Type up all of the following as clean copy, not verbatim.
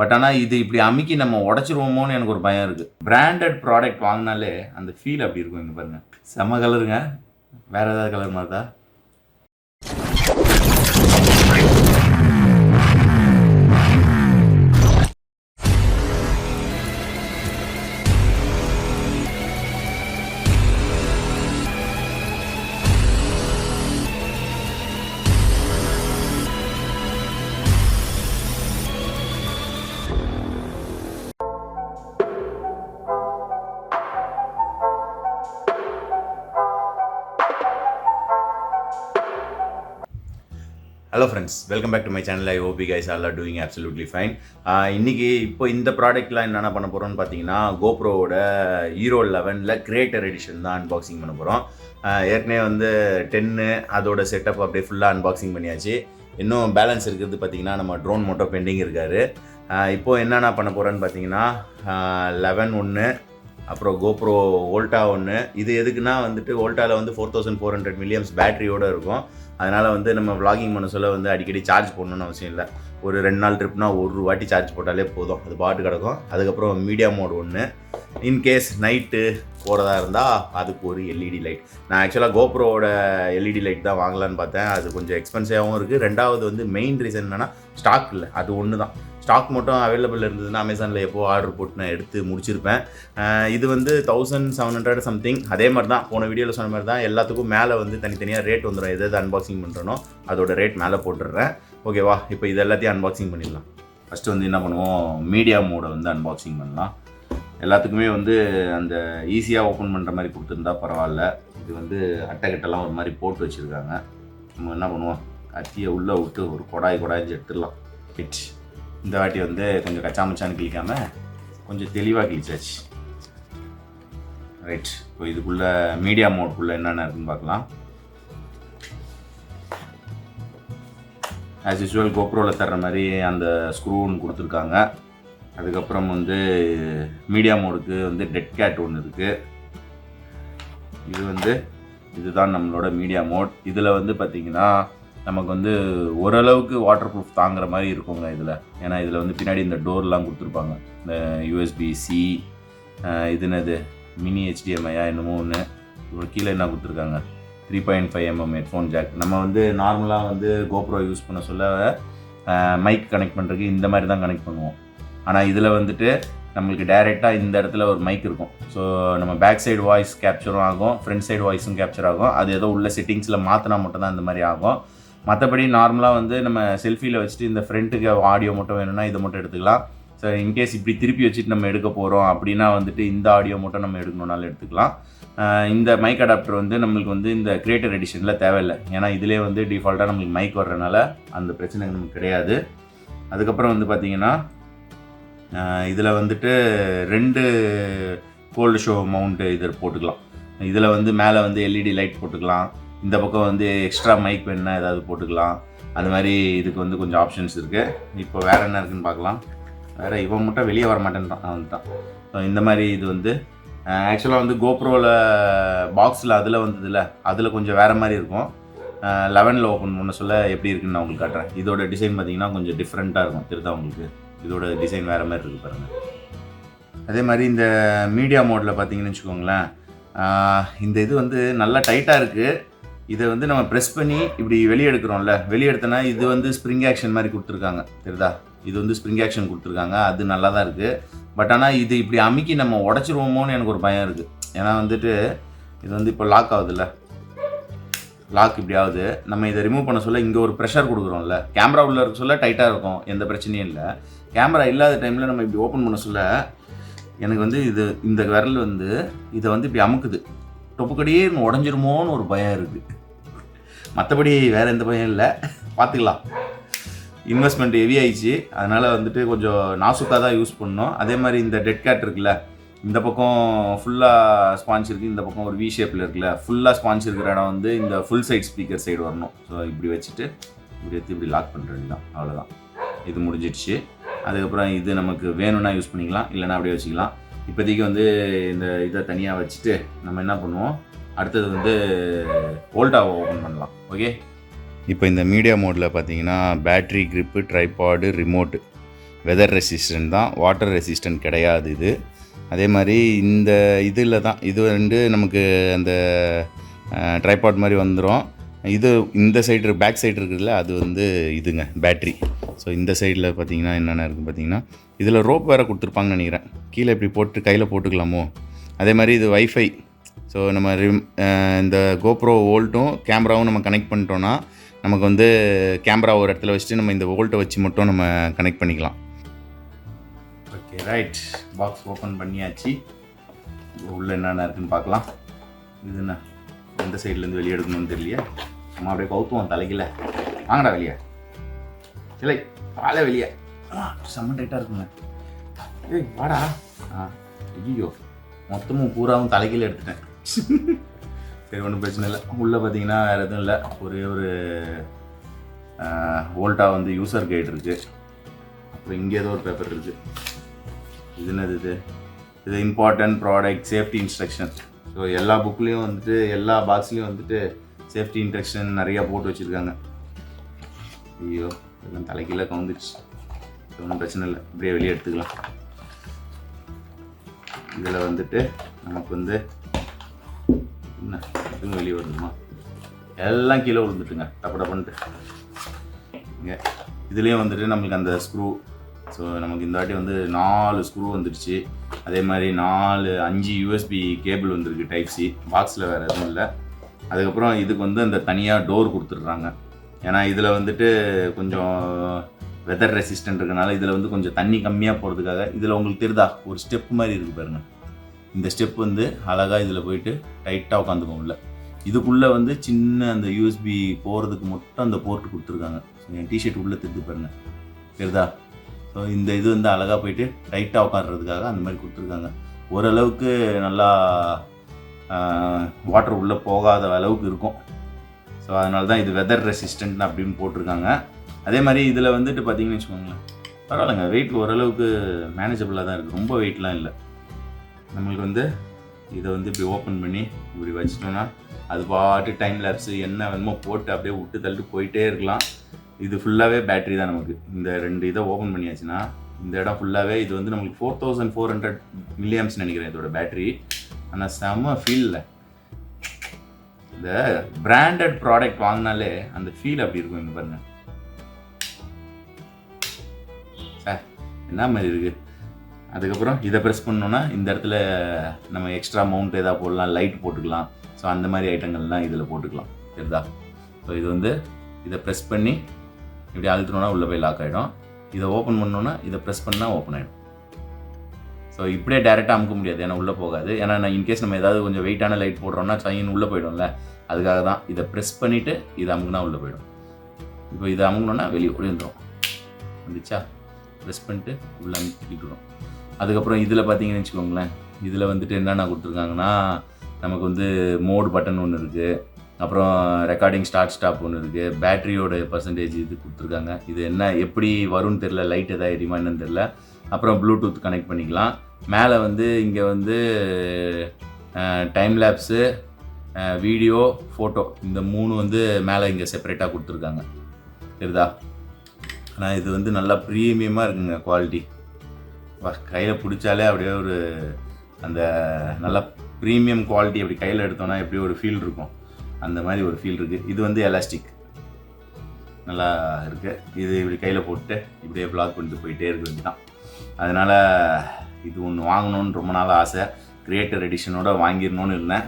But ஆனால் இது இப்படி அமுக்கி நம்ம உடச்சிருவோமோன்னு எனக்கு ஒரு பயம் இருக்குது. பிராண்டட் ப்ராடக்ட் வாங்கினாலே அந்த ஃபீல் அப்படி இருக்கும். இங்கே பாருங்கள், செம்ம கலருங்க. வேறு ஏதாவது கலர் மாதிரிதா? Hello friends, welcome back to my channel. I hope you guys are doing absolutely fine. இன்றைக்கி இப்போ இந்த ப்ராடக்ட்லாம் என்னென்ன பண்ண போகிறோம்னு பார்த்தீங்கன்னா, கோப்ரோவோட ஹீரோ 11 கிரியேட்டர் எடிஷன் தான் அன்பாக்சிங் பண்ண போகிறோம். ஏற்கனவே வந்து 10 அதோட செட்டப் அப்படியே ஃபுல்லாக அன்பாக்சிங் பண்ணியாச்சு. இன்னும் பேலன்ஸ் இருக்கிறது பார்த்தீங்கன்னா நம்ம ட்ரோன் மட்டும் பெண்டிங் இருக்கார். இப்போது என்னென்ன பண்ண போகிறோன்னு பார்த்தீங்கன்னா 11 ஒன்று, அப்புறம் கோப்ரோ வோல்டா ஒன்று. இது எதுக்குன்னா வந்துட்டு வோல்டாவில் வந்து 4400 mAh பேட்டரியோடு இருக்கும். அதனால் வந்து நம்ம vlogging பண்ண சொல்ல வந்து அடிக்கடி சார்ஜ் போடணுன்னு அவசியம் இல்லை. ஒரு 2 நாள் ட்ரிப்னா ஒரு வாட்டி சார்ஜ் போட்டாலே போதும், அது பாட்டு கிடக்கும். அதுக்கப்புறம் மீடியா மோட் ஒன்று, இன்கேஸ் நைட்டு போகிறதா இருந்தால் அதுக்கு ஒரு எல்இடி லைட். நான் ஆக்சுவலாக கோப்ரோவோட எல்இடி லைட் தான் வாங்கலான்னு பார்த்தேன். அது கொஞ்சம் எக்ஸ்பென்சிவாகவும் இருக்குது. ரெண்டாவது வந்து மெயின் ரீசன் என்னென்னா ஸ்டாக் இல்லை, அது ஒன்று தான். ஸ்டாக் மட்டும் அவைலபிள் இருந்ததுன்னா அமேசானில் எப்போது ஆர்டர் போட்டு நான் எடுத்து முடிச்சிருப்பேன். இது வந்து 1700 சம்திங். அதே மாதிரி தான் போன வீடியோவில் சொன்ன மாதிரி தான் எல்லாத்துக்கும் மேலே வந்து தனித்தனியாக ரேட் வந்துடும். எது அன்பாக்சிங் பண்ணுறனோ அதோட ரேட் மேலே போட்டுடுறேன். ஓகேவா? இப்போ இது எல்லாத்தையும் அன்பாக்சிங் பண்ணிடலாம். ஃபஸ்ட்டு வந்து என்ன பண்ணுவோம், மீடியா மோடை வந்து அன்பாக்சிங் பண்ணலாம். எல்லாத்துக்குமே வந்து அந்த ஈஸியாக ஓப்பன் பண்ணுற மாதிரி கொடுத்துருந்தா பரவாயில்ல. இது வந்து அட்டைக்கட்டெல்லாம் ஒரு மாதிரி போட்டு வச்சுருக்காங்க. நம்ம என்ன பண்ணுவோம், கத்தியை உள்ளே விட்டு ஒரு கொடாய்ச்சி எடுத்துடலாம். ஹிட். இந்த வாட்டி வந்து கொஞ்சம் கச்சாமச்சான்னு கிளிக்காமல் கொஞ்சம் தெளிவாக கிழிச்சாச்சு. ரைட். இப்போ இதுக்குள்ளே மீடியா மோட்குள்ளே என்னென்ன இருக்குன்னு பார்க்கலாம். ஆஸ் யூஸ்வல் கோப்ரோவில் தர்ற மாதிரி அந்த ஸ்க்ரூன்னு கொடுத்துருக்காங்க. அதுக்கப்புறம் வந்து மீடியா மோடுக்கு வந்து டெட் கேட் ஒன்று இருக்குது. இது வந்து இதுதான் நம்மளோட மீடியா மோட். இதில் வந்து பார்த்திங்கன்னா நமக்கு வந்து ஓரளவுக்கு வாட்டர் ப்ரூஃப் தாங்குற மாதிரி இருக்குங்க இதில். ஏன்னா இதில் வந்து பின்னாடி இந்த டோர்லாம் கொடுத்துருப்பாங்க. இந்த USB-C, இதுனது மினி HDMI என்னமோ ஒன்று. இவ்வளோ கீழே என்ன கொடுத்துருக்காங்க, 3.5 mm ஹெட்ஃபோன் ஜாக். நம்ம வந்து நார்மலாக வந்து கோப்ரோ யூஸ் பண்ண சொல்ல மைக் கனெக்ட் பண்ணுறதுக்கு இந்த மாதிரி தான் கனெக்ட் பண்ணுவோம். ஆனால் இதில் வந்துட்டு நம்மளுக்கு டைரெக்டாக இந்த இடத்துல ஒரு மைக் இருக்கும். ஸோ நம்ம பேக் சைடு வாய்ஸ் கேப்சரும் ஆகும், ஃப்ரண்ட் சைடு வாய்ஸும் கேப்சர் ஆகும். அது ஏதோ உள்ள செட்டிங்ஸில் மாற்றினா மட்டும் தான் இந்த மாதிரி ஆகும். மற்றபடி நார்மலாக வந்து நம்ம செல்ஃபியில் வச்சுட்டு இந்த ஃப்ரண்ட்டுக்கு ஆடியோ மட்டும் வேணும்னா இதை மட்டும் எடுத்துக்கலாம். ஸோ இன்கேஸ் இப்படி திருப்பி வச்சுட்டு நம்ம எடுக்க போகிறோம் அப்படின்னா வந்துட்டு இந்த ஆடியோ மட்டும் நம்ம எடுக்கணுன்னாலும் எடுத்துக்கலாம். இந்த மைக் அடாப்டர் வந்து நம்மளுக்கு வந்து இந்த கிரியேட்டர் எடிஷனில் தேவையில்லை. ஏன்னா இதிலே வந்து டிஃபால்ட்டாக நம்மளுக்கு மைக் வர்றதுனால அந்த பிரச்சனை நமக்கு கிடையாது. அதுக்கப்புறம் வந்து பார்த்திங்கன்னா இதில் வந்துட்டு 2 கோல்டு ஷோ மவுண்ட்டு இது போட்டுக்கலாம். இதில் வந்து மேலே வந்து எல்இடி லைட் போட்டுக்கலாம். இந்த பக்கம் வந்து எக்ஸ்ட்ரா மைக் வேணுன்னா ஏதாவது போட்டுக்கலாம். அது மாதிரி இதுக்கு வந்து கொஞ்சம் ஆப்ஷன்ஸ் இருக்குது. இப்போ வேறு என்ன இருக்குதுன்னு பார்க்கலாம். வேறு இவன் மட்டும் வெளியே வர மாட்டேன்றான், அவன் தான். ஸோ இந்த மாதிரி இது வந்து ஆக்சுவலாக வந்து கோப்ரோவில் பாக்ஸில் அதில் வந்ததில்ல, அதில் கொஞ்சம் வேறு மாதிரி இருக்கும். 11 ஓப்பன் பண்ண சொல்ல எப்படி இருக்குன்னு நான் உங்களுக்கு காட்டுறேன். இதோட டிசைன் பார்த்திங்கன்னா கொஞ்சம் டிஃப்ரெண்ட்டாக இருக்கும். தெரியுதா உங்களுக்கு? இதோட டிசைன் வேறு மாதிரி இருக்குது பாருங்கள். அதே மாதிரி இந்த மீடியா மோடில் பார்த்தீங்கன்னு வச்சுக்கோங்களேன், இந்த இது வந்து நல்லா டைட்டாக இருக்குது. இதை வந்து நம்ம ப்ரெஸ் பண்ணி இப்படி வெளியே எடுக்கிறோம்ல, வெளியே எடுத்தோன்னா இது வந்து ஸ்ப்ரிங் ஆக்ஷன் மாதிரி கொடுத்துருக்காங்க. தெரியுதா? இது வந்து ஸ்ப்ரிங் ஆக்ஷன் கொடுத்துருக்காங்க. அது நல்லா தான் இருக்குது. பட் ஆனால் இது இப்படி அமுக்கி நம்ம உடச்சிருவோமோன்னு எனக்கு ஒரு பயம் இருக்குது. ஏன்னா வந்துட்டு இது வந்து இப்போ லாக் ஆகுதுல்ல, லாக் இப்படி ஆகுது. நம்ம இதை ரிமூவ் பண்ண சொல்ல இங்கே ஒரு ப்ரெஷர் கொடுக்குறோம்ல, கேமரா உள்ளே இருக்க சொல்ல டைட்டாக இருக்கும், எந்த பிரச்சனையும் இல்லை. கேமரா இல்லாத டைமில் நம்ம இப்படி ஓப்பன் பண்ண சொல்ல எனக்கு வந்து இது இந்த விரல் வந்து இதை வந்து இப்படி அமுக்குது. டொப்புக்கடியே உடஞ்சிருமோன்னு ஒரு பயம் இருக்குது. மற்றபடி வேறு எந்த பயம் இல்லை, பார்த்துக்கலாம். இன்வெஸ்ட்மெண்ட் ஹெவி ஆயிடுச்சு, அதனால் வந்துட்டு கொஞ்சம் நாசுக்காக தான் யூஸ் பண்ணோம். அதே மாதிரி இந்த டெட் கேட் இருக்குல்ல, இந்த பக்கம் ஃபுல்லாக ஸ்பான்ச் இருக்குது, இந்த பக்கம் ஒரு வி ஷேப்பில் இருக்குல்ல, ஃபுல்லாக ஸ்பான்ச் இருக்கிற இடம் வந்து இந்த ஃபுல் சைட் ஸ்பீக்கர் சைடு வரணும். ஸோ இப்படி வச்சுட்டு இப்படி எடுத்து இப்படி லாக் பண்ணுறது தான், அவ்வளோதான். இது முடிஞ்சிடுச்சு. அதுக்கப்புறம் இது நமக்கு வேணும்னா யூஸ் பண்ணிக்கலாம், இல்லைனா அப்படியே வச்சுக்கலாம். இப்போதைக்கு வந்து இந்த இதை தனியாக வச்சுட்டு நம்ம என்ன பண்ணுவோம், அடுத்தது வந்து வோல்டாவை ஓப்பன் பண்ணலாம். ஓகே. இப்போ இந்த மீடியா மோடில் பார்த்தீங்கன்னா battery, grip, tripod, remote weather resistant தான், வாட்டர் ரெசிஸ்டன்ட் கிடையாது இது. அதே மாதிரி இந்த இதில் தான் இது வந்து நமக்கு அந்த ட்ரைபாட் மாதிரி வந்துடும். இது இந்த சைடு பேக் சைடு இருக்குதுல்ல, அது வந்து இதுங்க பேட்ரி. ஸோ இந்த சைடில் பார்த்தீங்கன்னா என்னென்ன இருக்குது பார்த்தீங்கன்னா, இதில் ரோப் வேறு கொடுத்துருப்பாங்கன்னு நினைக்கிறேன். கீழே இப்படி போட்டு கையில் போட்டுக்கலாமோ. அதே மாதிரி இது வைஃபை. ஸோ நம்ம இந்த GoPro வோல்ட்டும் கேமராவும் நம்ம கனெக்ட் பண்ணிட்டோன்னா நமக்கு வந்து கேமரா ஒரு இடத்துல வச்சுட்டு நம்ம இந்த வோல்ட்டை வச்சு மட்டும் நம்ம கனெக்ட் பண்ணிக்கலாம். ஓகே ரைட், பாக்ஸ் ஓப்பன் பண்ணியாச்சு. உள்ளே என்னென்ன இருக்குதுன்னு பார்க்கலாம். இது என்ன எந்த சைட்லேருந்து வெளியே எடுக்கணும்னு தெரியலையே, சும்மா அப்படியே கவுத்துவோம் தலைக்கில். வாங்கடா வெளியே, இல்லை வாழை வெளியே. செம்ம டைட்டாக இருக்குங்க. ஏய் வாடா. ஐயோ மொத்தமும் பூராவும் தலைக்கீழ எடுத்துட்டேன். சரி ஒன்றும் பிரச்சனை இல்லை. உள்ளே பார்த்தீங்கன்னா வேறு எதுவும் இல்லை, ஒரே ஒரு வோல்ட்டா வந்து யூசர் கைடு இருக்குது. அப்புறம் இங்கே ஏதோ ஒரு பேப்பர் இருக்குது. இது என்னது? இது important product safety instruction. So எல்லா புக்லேயும் வந்துட்டு எல்லா பாக்ஸ்லேயும் வந்துட்டு சேஃப்டி இன்ஸ்ட்ரக்ஷன் நிறையா போட்டு வச்சுருக்காங்க. ஐயோ இதெல்லாம் தலைக்கீழ கவுந்துச்சு. ஒன்றும் பிரச்சனை இல்லை, இப்படியே வெளியே எடுத்துக்கலாம். இதில் வந்துட்டு நமக்கு வந்து என்ன இதுவும் வெளியே வரணுமா, எல்லாம் கீழே விழுந்துட்டுங்க டப்ப பண்ணிட்டு. இங்கே இதுலேயும் வந்துட்டு நம்மளுக்கு அந்த ஸ்க்ரூ. ஸோ நமக்கு இந்த வாட்டி வந்து 4 ஸ்க்ரூ வந்துடுச்சு. அதே மாதிரி 5 யூஎஸ்பி கேபிள் வந்துருக்கு டைப் சி. பாக்ஸில் வேறு எதுவும் இல்லை. அதுக்கப்புறம் இதுக்கு வந்து அந்த தனியாக டோர் கொடுத்துட்றாங்க. ஏன்னா இதில் வந்துட்டு கொஞ்சம் வெதர் ரெசிஸ்டன்ட் இருக்கனால இதில் வந்து கொஞ்சம் தண்ணி கம்மியாக போகிறதுக்காக இதில் உங்களுக்கு தெரியுதா ஒரு ஸ்டெப் மாதிரி இருக்குது பாருங்கள். இந்த ஸ்டெப் வந்து அழகாக இதில் போயிட்டு டைட்டாக உட்காந்துக்கும் உள்ள. இதுக்குள்ளே வந்து சின்ன அந்த யூஎஸ்பி போகிறதுக்கு மட்டும் அந்த போர்ட்டு கொடுத்துருக்காங்க. என் டிஷர்ட் உள்ளே தெரிஞ்சு பாருங்கள், தெரியுதா? ஸோ இந்த இது வந்து அழகாக போயிட்டு டைட்டாக உட்காடுறதுக்காக அந்த மாதிரி கொடுத்துருக்காங்க. ஓரளவுக்கு நல்லா வாட்டர் உள்ளே போகாத அளவுக்கு இருக்கும். ஸோ அதனால தான் இது வெதர் ரெசிஸ்டன்ட் அப்படின்னு போட்டிருக்காங்க. அதே மாதிரி இதில் வந்துட்டு பார்த்தீங்கன்னு வச்சுக்கோங்களேன், பரவாயில்லைங்க, வெயிட் ஓரளவுக்கு மேனேஜபிளாக தான் இருக்குது, ரொம்ப வெயிட்லாம் இல்லை. நம்மளுக்கு வந்து இதை வந்து இப்படி ஓப்பன் பண்ணி இப்படி வச்சிட்டோன்னா அது பாட்டு டைம் லேப்ஸு என்ன வேணுமோ போட்டு அப்படியே விட்டு தள்ளிட்டு போயிட்டே இருக்கலாம். இது ஃபுல்லாகவே பேட்ரி தான் நமக்கு. இந்த 2 இதை ஓப்பன் பண்ணியாச்சுன்னா இந்த இடம் ஃபுல்லாகவே இது வந்து நம்மளுக்கு 4400 மில்லியம்ஸ் நினைக்கிறேன் இதோட பேட்ரி. ஆனால் செம்ம ஃபீலில் இந்த பிராண்டட் ப்ராடக்ட் வாங்கினாலே அந்த ஃபீல் அப்படி இருக்கும். இங்கே பாருங்க சார் என்ன மாதிரி இருக்குது. அதுக்கப்புறம் இதை ப்ரெஸ் பண்ணோன்னா இந்த இடத்துல நம்ம எக்ஸ்ட்ரா மவுண்ட் எதாவது போடலாம், லைட் போட்டுக்கலாம். ஸோ அந்த மாதிரி ஐட்டங்கள்லாம் இதில் போட்டுக்கலாம், சரிதா? ஸோ இது வந்து இதை ப்ரெஸ் பண்ணி இப்படி அழுத்தினோன்னா உள்ளே போய் லாக் ஆகிடும். இதை ஓப்பன் பண்ணோன்னா இதை ப்ரெஸ் பண்ணால் ஓப்பன் ஆகிடும். ஸோ இப்படியே டேரெக்டாக அமுக்க முடியாது, ஏன்னா உள்ளே போகாது. ஏன்னா நான் இன்கேஸ் நம்ம ஏதாவது கொஞ்சம் வெயிட்டான லைட் போடுறோன்னா சைன் உள்ளே போய்டும்ல, அதுக்காக தான் இதை ப்ரெஸ் பண்ணிவிட்டு இதை அமுக்குனா உள்ளே போய்டும். இப்போ இதை அமுக்கணுன்னா வெளியே ஓடி வந்துடும். வந்துச்சா? ப்ரெஸ் பண்ணிட்டு உள்ளே அமுக்கிட்டுடும். அதுக்கப்புறம் இதில் பார்த்தீங்கன்னு வச்சுக்கோங்களேன், இதில் வந்துட்டு என்னென்ன கொடுத்துருக்காங்கன்னா நமக்கு வந்து மோட் பட்டன் ஒன்று இருக்குது. அப்புறம் ரெக்கார்டிங் ஸ்டார்ட் ஸ்டாப் ஒன்று இருக்குது. பேட்டரியோட பர்சன்டேஜ் இது கொடுத்துருக்காங்க. இது என்ன எப்படி வரும்னு தெரில, லைட் எதாவது எரியுமா என்னன்னு தெரில. அப்புறம் ப்ளூடூத் கனெக்ட் பண்ணிக்கலாம். மேலே வந்து இங்கே வந்து டைம் லேப்ஸு, வீடியோ, ஃபோட்டோ இந்த 3 வந்து மேலே இங்கே செப்பரேட்டாக கொடுத்துருக்காங்க, சரிதா? ஆனால் இது வந்து நல்லா ப்ரீமியமாக இருக்குங்க குவாலிட்டி. கையில் பிடிச்சாலே அப்படியே ஒரு அந்த நல்லா ப்ரீமியம் குவாலிட்டி அப்படி கையில் எடுத்தோன்னா எப்படி ஒரு ஃபீல் இருக்கும், அந்த மாதிரி ஒரு ஃபீல் இருக்குது. இது வந்து எலாஸ்டிக் நல்லா இருக்குது. இது இப்படி கையில் போட்டு இப்படியே ப்ளாக் பண்ணிட்டு போயிட்டே இருக்க வேண்டியதான். அதனால் இது ஒன்று வாங்கணுன்னு ரொம்ப நாள் ஆசை. கிரியேட்டர் எடிஷனோட வாங்கிடணுன்னு இருந்தேன்.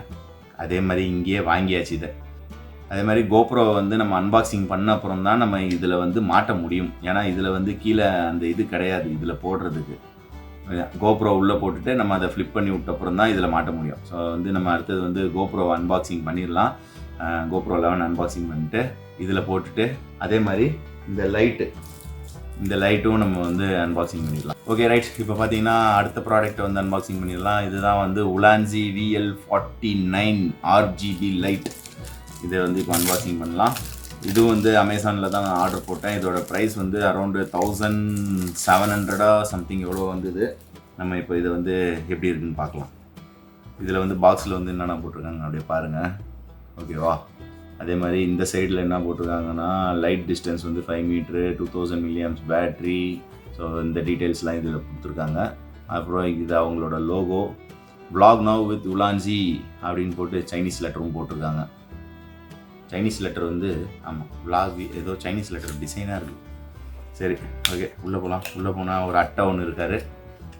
அதே மாதிரி இங்கேயே வாங்கியாச்சு இதை. அதே மாதிரி GoPro வந்து நம்ம அன்பாக்சிங் பண்ண அப்புறம் தான் நம்ம இதில் வந்து மாட்ட முடியும். ஏன்னா இதில் வந்து கீழே அந்த இது கிடையாது இதில் போடுறதுக்கு. GoPro உள்ளே போட்டுட்டு நம்ம அதை ஃப்ளிப் பண்ணி விட்ட அப்புறம் தான் இதில் மாட்ட முடியும். ஸோ வந்து நம்ம அடுத்தது வந்து GoPro அன்பாக்சிங் பண்ணிடலாம். GoPro 11 அன்பாக்சிங் பண்ணிட்டு இதில் போட்டுட்டு அதே மாதிரி இந்த லைட்டும் நம்ம வந்து அன்பாக்சிங் பண்ணிடலாம். ஓகே ரைட், இப்போ பார்த்தீங்கன்னா அடுத்த ப்ராடக்ட்டை வந்து அன்பாக்சிங் பண்ணிடலாம். இதுதான் வந்து உலான்சி VL49 RGB லைட். இதை வந்து இப்போ அன்பாக்சிங் பண்ணலாம். இதுவும் வந்து அமேசானில் தான் நான் ஆர்டர் போட்டேன். இதோட ப்ரைஸ் வந்து அரௌண்டு 1700 சம்திங் எவ்வளோ வந்தது. நம்ம இப்போ இதை வந்து எப்படி இருக்குன்னு பார்க்கலாம். இதில் வந்து பாக்ஸில் வந்து என்னென்ன போட்டிருக்காங்க அப்படியே பாருங்கள், ஓகேவா? அதே மாதிரி இந்த சைடில் என்ன போட்டிருக்காங்கன்னா லைட் டிஸ்டன்ஸ் வந்து 5 மீட்ரு, 2000 மில்லியம்ஸ் பேட்ரி. ஸோ இந்த டீட்டெயில்ஸ்லாம் இதில் கொடுத்துருக்காங்க. அப்புறம் இது அவங்களோட லோகோ, vlog now with உலான்ஜி அப்படின்னு போட்டு சைனீஸ் லெட்டரும் போட்டிருக்காங்க. சைனீஸ் லெட்டர் வந்து ஆமாம் vlog ஏதோ சைனீஸ் லெட்டர் டிசைனாக இருக்குது. சரி ஓகே, உள்ளே போகலாம். உள்ளே போனால் ஒரு அட்டை ஒன்று இருக்கார்.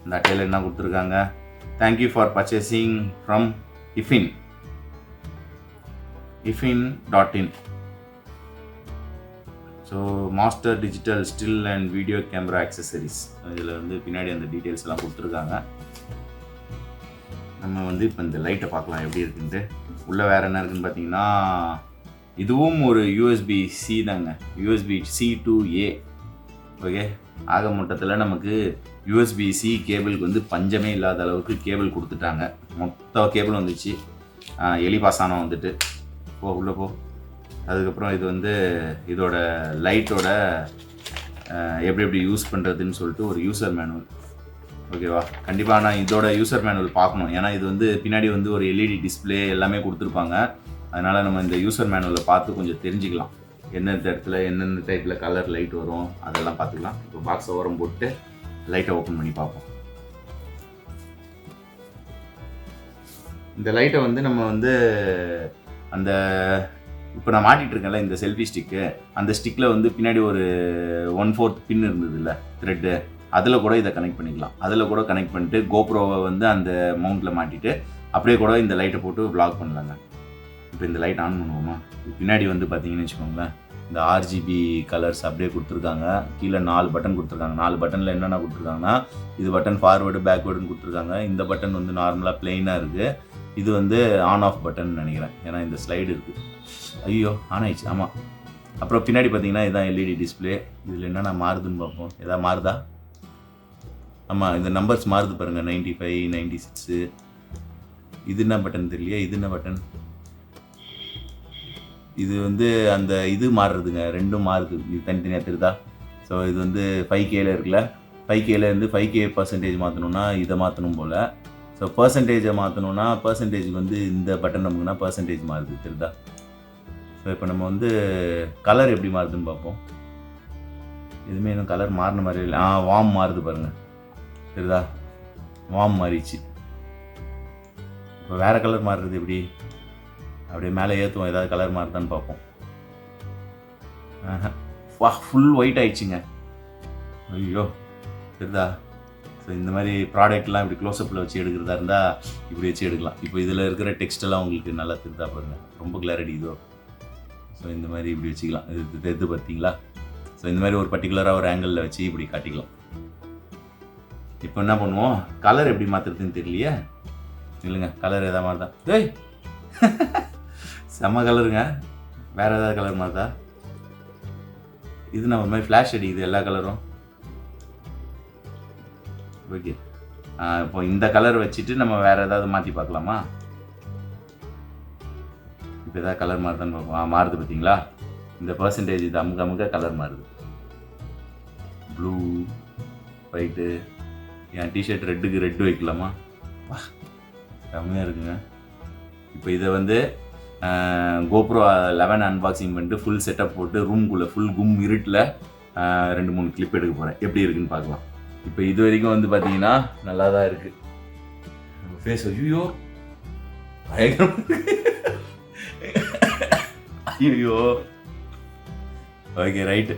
இந்த அட்டையில் என்ன கொடுத்துருக்காங்க, thank you for purchasing from ifin.in. So master digital still and video camera accessories. இதில் வந்து பின்னாடி அந்த டீட்டெயில்ஸ் எல்லாம் கொடுத்துருக்காங்க. நம்ம வந்து இப்போ இந்த லைட்டை பார்க்கலாம் எப்படி இருக்குன்ட்டு. உள்ளே வேறு என்ன இருக்குதுன்னு பார்த்தீங்கன்னா, இதுவும் ஒரு USB-C தாங்க, USB-C to A. ஓகே, ஆக மொத்தத்தில் நமக்கு USB-C கேபிளுக்கு வந்து பஞ்சமே இல்லாத அளவுக்கு கேபிள் கொடுத்துட்டாங்க. மொத்த கேபிள் வந்துச்சு. எலிபாசானம் வந்துட்டு உள்ளே போ. அதுக்கப்புறம் இது வந்து இதோட லைட்டோட எப்படி யூஸ் பண்ணுறதுன்னு சொல்லிட்டு ஒரு யூசர் மேனுவல். ஓகேவா, கண்டிப்பாக நான் இதோட யூசர் மேனுவல் பார்க்கணும். ஏன்னா இது வந்து பின்னாடி வந்து ஒரு LED டிஸ்பிளே எல்லாமே கொடுத்துருப்பாங்க. அதனால் நம்ம இந்த யூசர் மேனுவலை பார்த்து கொஞ்சம் தெரிஞ்சுக்கலாம். எந்தெந்த இடத்துல எந்தெந்த டைப்பில் கலர் லைட் வரும் அதெல்லாம் பார்த்துக்கலாம். இப்போ பாக்ஸை ஓரம் போட்டு லைட்டை ஓப்பன் பண்ணி பார்ப்போம். இந்த லைட்டை வந்து நம்ம வந்து அந்த இப்போ நான் மாட்டிகிட்டு இருக்கேன்ல இந்த செல்ஃபி ஸ்டிக்கு, அந்த ஸ்டிக்கில் வந்து பின்னாடி ஒரு 1/4 பின் இருந்தது இல்லை த்ரெட்டு, அதில் கூட இதை கனெக்ட் பண்ணிக்கலாம். அதில் கூட கனெக்ட் பண்ணிட்டு கோப்ரோவை வந்து அந்த மவுண்ட்டில் மாட்டிட்டு அப்படியே கூட இந்த லைட்டை போட்டு vlog பண்ணலாங்க. இப்போ இந்த லைட் ஆன் பண்ணுவோமா? பின்னாடி வந்து பார்த்தீங்கன்னு வச்சுக்கோங்களேன், இந்த RGB கலர்ஸ் அப்படியே கொடுத்துருக்காங்க. கீழே 4 பட்டன் கொடுத்துருக்காங்க. 4 பட்டனில் என்னென்ன கொடுத்துருக்காங்கன்னா, இது பட்டன் ஃபார்வேர்டு பேக்வேர்டுன்னு கொடுத்துருக்காங்க. இந்த பட்டன் வந்து நார்மலாக பிளெயினாக இருக்குது. இது வந்து ஆன் ஆஃப் பட்டன் நினைக்கிறேன், ஏன்னா இந்த ஸ்லைடு இருக்குது. ஐயோ ஆன் ஆயிடுச்சு. ஆமாம். அப்புறம் பின்னாடி பார்த்தீங்கன்னா இதுதான் LED டிஸ்பிளே. இதில் என்னென்ன மாறுதுன்னு பார்ப்போம். எதாவது மாறுதா? ஆமாம், இந்த நம்பர்ஸ் மாறுது பாருங்கள், 95, 96. இது என்ன பட்டன் தெரியலையே. இது என்ன பட்டன்? இது வந்து அந்த இது மாறுறதுங்க, ரெண்டும் மாறுது. இது தனித்தனியாக தெரியுதா? ஸோ இது வந்து 5Kல இருக்குல்ல, 5Kலேருந்து 5K% மாற்றணுன்னா இதை மாற்றணும் போல். ஸோ பர்சன்டேஜை மாற்றணுன்னா பர்சன்டேஜுக்கு வந்து இந்த பட்டன் நமக்குன்னா பர்சன்டேஜ் மாறுது, தெரியுதா? ஸோ இப்போ நம்ம வந்து கலர் எப்படி மாறுதுன்னு பார்ப்போம். எதுவுமே இன்னும் கலர் மாறின மாதிரி இல்லை. வார்ம் மாறுது பாருங்கள், தெரியுதா? வார்ம் மாறிடுச்சு. இப்போ வேறு கலர் மாறுறது எப்படி? அப்படியே மேலே ஏற்றுவோம், ஏதாவது கலர் மாறுதான்னு பார்ப்போம். வா, ஃபுல் ஒயிட் ஆயிடுச்சுங்க. ஐயோ, தெரியுதா? ஸோ இந்த மாதிரி ப்ராடக்ட்லாம் இப்படி க்ளோஸ்அப்பில் வச்சு எடுக்கிறதா இருந்தால் இப்படி வச்சு எடுக்கலாம். இப்போ இதில் இருக்கிற டெக்ஸ்டெல்லாம் உங்களுக்கு நல்லா தெரியுதா பாருங்கள், ரொம்ப கிளாரிட்டி இதோ. ஸோ இந்த மாதிரி இப்படி வச்சுக்கலாம். இது தெரிந்து பார்த்தீங்களா? ஸோ இந்த மாதிரி ஒரு பர்டிகுலராக ஒரு ஆங்கிளில் வச்சு இப்படி காட்டிக்கலாம். இப்போ என்ன பண்ணுவோம், கலர் எப்படி மாற்றுறதுன்னு தெரியலையே. இல்லைங்க, கலர் எதாவது மாறுதா? ஏய் செம்ம கலருங்க. வேறு ஏதாவது கலர் மாறுதா? இது நம்ம ஒரு மாதிரி ஃப்ளாஷ் அடிக்குது எல்லா கலரும். ஓகே, இப்போ இந்த கலர் வச்சுட்டு நம்ம வேறு ஏதாவது மாற்றி பார்க்கலாமா? இப்போ எதாவது கலர் மாறுதான்னு பார்ப்போம். மாறுது பார்த்தீங்களா? இந்த பர்சன்டேஜ் இது அமுக்க கலர் மாறுது. Blue, white. என் டிஷர்ட் ரெட்டுக்கு ரெட்டு வைக்கலாமா? செம்மையாக இருக்குங்க. இப்போ இதை வந்து GoPro 11 அன்பாக்சிங் பண்ணிட்டு ஃபுல் செட்டப் போட்டு ரூம்குள்ளே ஃபுல் கும் இருட்டில் 2-3 கிளிப் எடுக்க போகிறேன். எப்படி இருக்குன்னு பார்க்கலாம். இப்போ இது வரைக்கும் வந்து பார்த்தீங்கன்னா நல்லா தான் இருக்குது. ஃபேஸ் ஐயோ ஐயோ. Okay right.